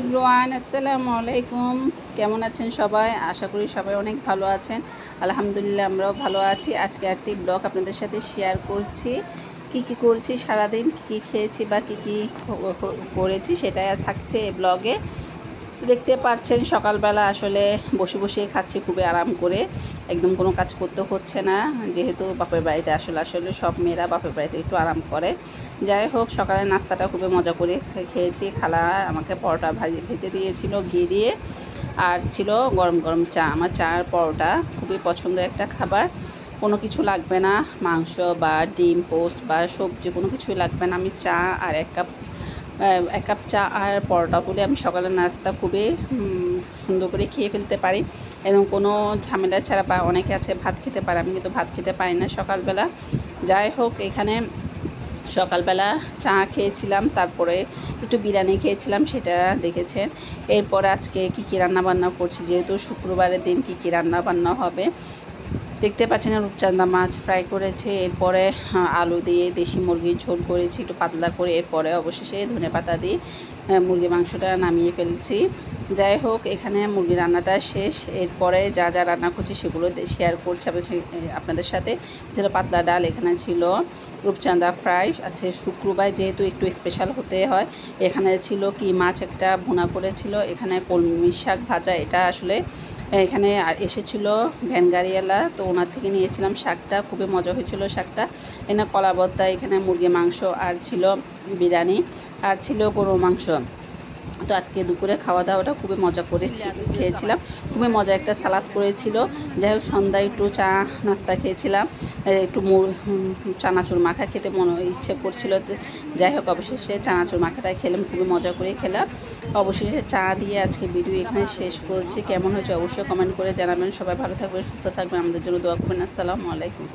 Everyone আসসালামু আলাইকুম। কেমন আছেন সবাই? আশা করি সবাই অনেক ভালো আছেন। আলহামদুলিল্লাহ আমরাও ভালো আছি। আজকে একটি ব্লগ আপনাদের সাথে শেয়ার করছি। কি করেছি সারাদিন, কী খেয়েছি বা কী করেছি সেটা থাকছে এই ব্লগে। দেখতে পাচ্ছেন সকালবেলা আসলে বসে বসে খাচ্ছি খুবই আরাম করে, একদম কোনো কাজ করতে হচ্ছে না, যেহেতু বাপের বাড়িতে আসলে সব মেয়েরা বাপের বাড়িতে একটু আরাম করে। যাই হোক, সকালের নাস্তাটা খুবই মজা করে খেয়েছি। খালা আমাকে পরোটা ভেজে দিয়েছিল ঘি দিয়ে, আর ছিল গরম গরম চা। আমার চা আর পরোটা খুবই পছন্দের একটা খাবার। কোনো কিছু লাগবে না, মাংস বা ডিম পোস্ট বা সবজি কোনো কিছুই লাগবে না। আমি চা আর এক কাপ চা আর পরোটা হলে আমি সকালের নাস্তা খুবই সুন্দর করে খেয়ে ফেলতে পারি, এবং কোনো ঝামেলা ছাড়া। বা অনেকে আছে ভাত খেতে পারে, আমি কিন্তু ভাত খেতে পারি না সকালবেলা। যাই হোক, এখানে সকালবেলা চা খেয়েছিলাম, তারপরে একটু বিরিয়ানি খেয়েছিলাম, সেটা দেখেছেন। এরপরে আজকে কী রান্নাবান্না করছি, যেহেতু শুক্রবারের দিন কী রান্নাবান্না হবে দেখতে পাচ্ছেন। রূপচাঁদা মাছ ফ্রাই করেছে, এরপরে আলু দিয়ে দেশি মুরগির ঝোল করেছি একটু পাতলা করে, এরপরে অবশেষে ধনেপাতা দিয়ে মুরগির মাংসটা নামিয়ে ফেলছি। যাই হোক, এখানে মুরগি রান্নাটা শেষ। এরপরে যা যা রান্না করছি সেগুলো শেয়ার করছি আপনাদের সাথে। ছিল পাতলা ডাল, এখানে ছিল রূপচাঁদা ফ্রাই আছে, শুক্রবার যেহেতু একটু স্পেশাল হতে হয়। এখানে ছিল কি মাছ একটা ভুনা করেছিল, এখানে কলমি শাক ভাজা। এটা আসলে এখানে এসেছিল ভ্যান গাড়িওয়ালা, তো ওনার থেকে নিয়েছিলাম শাকটা, খুবই মজা হয়েছিল শাকটা। এখানে কলা ভর্তা, এখানে মুরগি মাংস, আর ছিল বিরিয়ানি, আর ছিল গরুর মাংস। তো আজকে দুপুরে খাওয়া দাওয়াটা খুবই মজা করে খেয়েছিলাম, খুবই মজা একটা সালাদ করেছিল। যাই হোক, সন্ধ্যায় একটু চা নাস্তা খেয়েছিলাম, একটু চানাচুর মাখা খেতে ইচ্ছে করছিল। যাই হোক, অবশেষে চানাচুর মাখাটা খেলাম, খুবই মজা করে খেলাম। অবশেষে চা দিয়ে আজকে ভিডিও এখানে শেষ করছি। কেমন হয়েছে অবশ্যই কমেন্ট করে জানাবেন। সবাই ভালো থাকবেন, সুস্থ থাকবেন, আমাদের জন্য দোয়া করবেন। আসসালামু আলাইকুম।